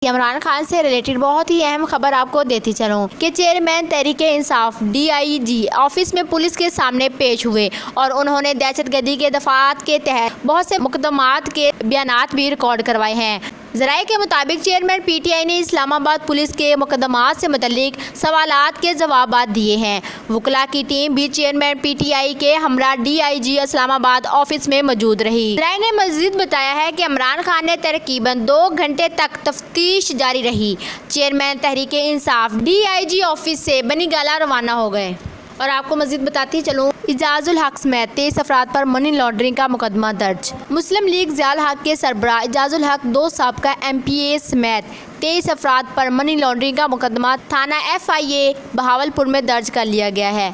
عمران خان سے ریلیٹڈ بہت ہی اہم خبر آپ کو دیتی چلوں کہ chairman Tehreek Insaf DIG office میں پولیس کے سامنے پیش ہوئے اور انہوں نے دہشت گردی کے دفعات کے تحت بہت سے مقدمات کے بیانات بھی ریکارڈ کروائے ہیں۔ ذرائع کے مطابق چیئرمین PTI نے اسلام آباد پولیس کے مقدمات سے متعلق سوالات کے جوابات دیے ہیں۔ وکلاء کی ٹیم بھی چیئرمین PTI کے ہمراہ DIG اسلام آباد آفس میں موجود رہی۔ ذرائع نے مزید بتایا ہے کہ عمران خان نے تقریباً 2 گھنٹے تک تفتیش جاری رہی۔ Chairman Tehreek Insaf DIG office سے بنی گالہ روانہ ہو گئے۔ اور آپ کو مزید بتاتی چلوں، اعجاز الحق سمیت 23 افراد پر منی لانڈرنگ کا مقدمہ درج۔ مسلم لیگ ضیاء الحق کے سربراہ اعجاز الحق 2 سابقہ MPA سمیت 23 افراد پر منی لانڈرنگ کا مقدمہ تھانہ FIA بہاولپور میں درج کر لیا گیا ہے۔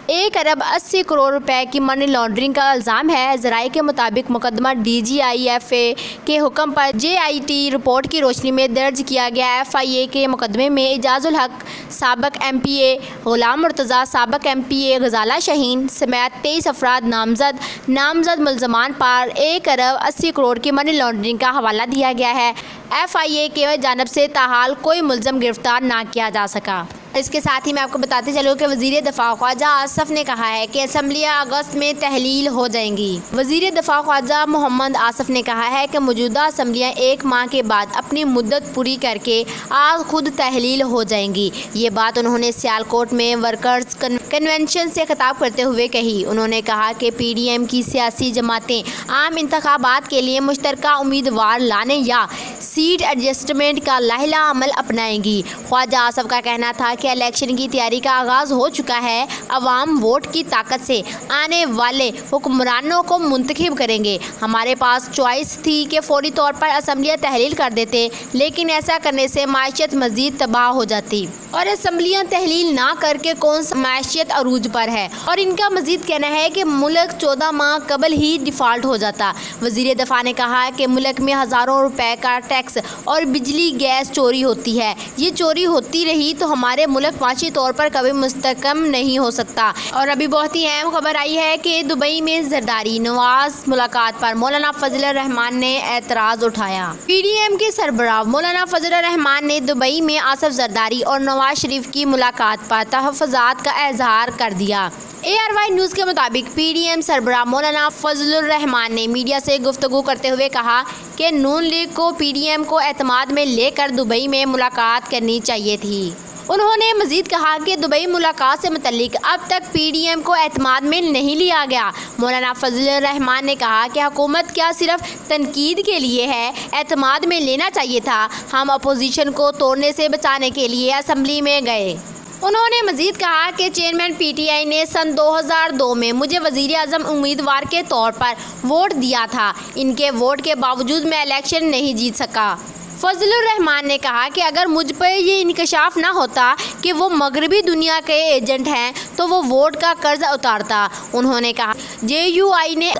1 ارب 80 کروڑ روپے کی منی لانڈرنگ کا الزام ہے۔ ذرائع کے مطابق مقدمہ DGIFA کے حکم پر JIT رپورٹ کی روشنی میں درج کیا گیا۔ FIA کے مقدمے میں اعجاز الحق سابق MPA، غلام مرتضیٰ سابق MPA، غزالہ شاہین سمیت 23 افراد نامزد ملزمان پر 1 ارب 80 کروڑ کی منی لانڈرنگ کا حوالہ دیا گیا ہے۔ FIA کی جانب سے تاحال کوئی ملزم گرفتار نہ کیا جا سکا۔ اس کے ساتھ ہی میں آپ کو بتاتے چلوں کہ وزیر دفاع خواجہ آصف نے کہا ہے کہ اسمبلیاں اگست میں تحلیل ہو جائیں گی۔ وزیر دفاع خواجہ محمد آصف نے کہا ہے کہ موجودہ اسمبلیاں 1 ماہ کے بعد اپنی مدت پوری کر کے آج خود تحلیل ہو جائیں گی۔ یہ بات انہوں نے سیالکوٹ میں ورکرز کنونشن سے خطاب کرتے ہوئے کہی۔ انہوں نے کہا کہ PDM کی سیاسی جماعتیں عام انتخابات کے لیے مشترکہ امیدوار لانے یا سیٹ ایڈجسٹمنٹ کا لاحلہ عمل اپنائیں گی۔ خواجہ آصف کا کہنا تھا کہ الیکشن کی تیاری کا آغاز ہو چکا ہے۔ عوام ووٹ کی طاقت سے آنے والے حکمرانوں کو منتخب کریں گے۔ ہمارے پاس چوائس تھی کہ فوری طور پر اسمبلیاں تحلیل کر دیتے، لیکن ایسا کرنے سے معیشت مزید تباہ ہو جاتی اور اسمبلیاں تحلیل نہ کر کے کون سا معیشت عروج پر ہے، اور ان کا مزید کہنا ہے کہ ملک 14 ماہ قبل ہی ڈیفالٹ ہو جاتا۔ وزیر دفاع نے کہا کہ ملک میں ہزاروں روپے کا ٹیکس اور بجلی گیس چوری ہوتی ہے۔ یہ چوری ہوتی رہی تو ہمارے ملک معاشی طور پر کبھی مستحکم نہیں ہو سکتا۔ اور ابھی بہت ہی اہم خبر آئی ہے کہ دبئی میں زرداری نواز ملاقات پر مولانا فضل الرحمان نے اعتراض اٹھایا۔ PDM کے سربراہ مولانا فضل الرحمان نے دبئی میں آصف زرداری اور نواز شریف کی ملاقات پر تحفظات کا اظہار کر دیا۔ ARY نیوز کے مطابق PDM سربراہ مولانا فضل الرحمان نے میڈیا سے گفتگو کرتے ہوئے کہا کہ نون لیگ کو PDM کو اعتماد میں لے کر دبئی میں ملاقات کرنی چاہیے تھی۔ انہوں نے مزید کہا کہ دبئی ملاقات سے متعلق اب تک PDM کو اعتماد میں نہیں لیا گیا۔ مولانا فضل الرحمان نے کہا کہ حکومت کیا صرف تنقید کے لیے ہے، اعتماد میں لینا چاہیے تھا۔ ہم اپوزیشن کو توڑنے سے بچانے کے لیے اسمبلی میں گئے۔ انہوں نے مزید کہا کہ چیئرمین PTI نے سن 2002 میں مجھے وزیر اعظم امیدوار کے طور پر ووٹ دیا تھا۔ ان کے ووٹ کے باوجود میں الیکشن نہیں جیت سکا۔ فضل الرحمان نے کہا کہ اگر مجھ پر یہ انکشاف نہ ہوتا کہ وہ مغربی دنیا کے ایجنٹ ہیں تو وہ ووٹ کا قرض اتارتا۔ انہوں نے کہا JUI نے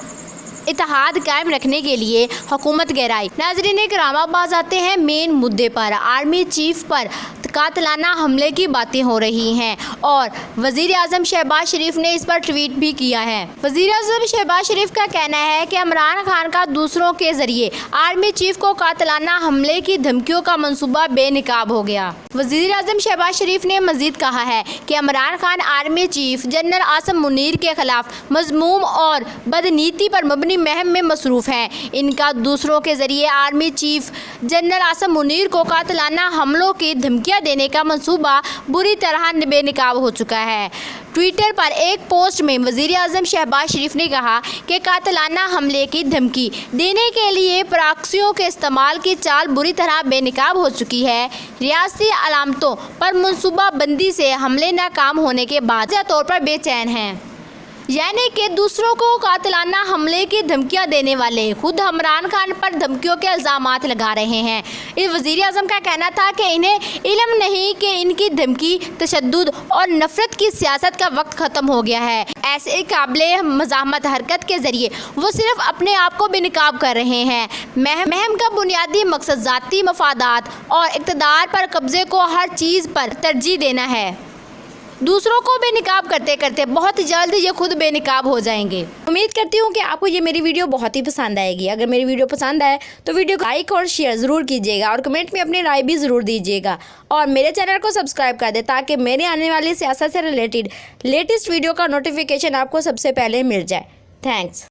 اتحاد قائم رکھنے کے لیے حکومت گہرائی۔ ناظرین کرام، اب باز آتے ہیں مین مدعے پر۔ آرمی چیف پر قاتلانہ حملے کی باتیں ہو رہی ہیں اور وزیر اعظم شہباز شریف نے اس پر ٹویٹ بھی کیا ہے۔ وزیر اعظم شہباز شریف کا کہنا ہے کہ عمران خان کا دوسروں کے ذریعے آرمی چیف کو قاتلانہ حملے کی دھمکیوں کا منصوبہ بے نقاب ہو گیا۔ وزیر اعظم شہباز شریف نے مزید کہا ہے کہ Imran Khan army chief general Asim Munir کے خلاف مذموم اور بدنیتی پر مبنی مہم میں مصروف ہیں۔ ان کا دوسروں کے ذریعے army chief general Asim Munir کو قاتلانہ حملوں کی دھمکیاں دینے کا منصوبہ بری طرح بے نقاب ہو چکا ہے۔ ٹویٹر پر ایک پوسٹ میں وزیر اعظم شہباز شریف نے کہا کہ قاتلانہ حملے کی دھمکی دینے کے لیے پراکسیوں کے استعمال کی چال بری طرح بے نقاب ہو چکی ہے۔ ریاستی علامتوں پر منصوبہ بندی سے حملے ناکام ہونے کے بعد واضح طور پر بے چین ہیں، یعنی کہ دوسروں کو قاتلانہ حملے کی دھمکیاں دینے والے خود عمران خان پر دھمکیوں کے الزامات لگا رہے ہیں۔ وزیر اعظم کا کہنا تھا کہ انہیں علم نہیں کہ ان کی دھمکی، تشدد اور نفرت کی سیاست کا وقت ختم ہو گیا ہے۔ ایسے قابل مزاحمت حرکت کے ذریعے وہ صرف اپنے آپ کو بے نقاب کر رہے ہیں۔ مہم کا بنیادی مقصد ذاتی مفادات اور اقتدار پر قبضے کو ہر چیز پر ترجیح دینا ہے۔ دوسروں کو بے نقاب کرتے کرتے بہت جلد یہ خود بے نقاب ہو جائیں گے۔ امید کرتی ہوں کہ آپ کو یہ میری ویڈیو بہت ہی پسند آئے گی۔ اگر میری ویڈیو پسند آئے تو ویڈیو کو لائک اور شیئر ضرور کیجیے گا اور کمنٹ میں اپنی رائے بھی ضرور دیجیے گا، اور میرے چینل کو سبسکرائب کر دیں تاکہ میرے آنے والی سیاست سے ریلیٹڈ لیٹسٹ ویڈیو کا نوٹیفیکیشن آپ کو سب سے پہلے مل جائے۔ تھینکس۔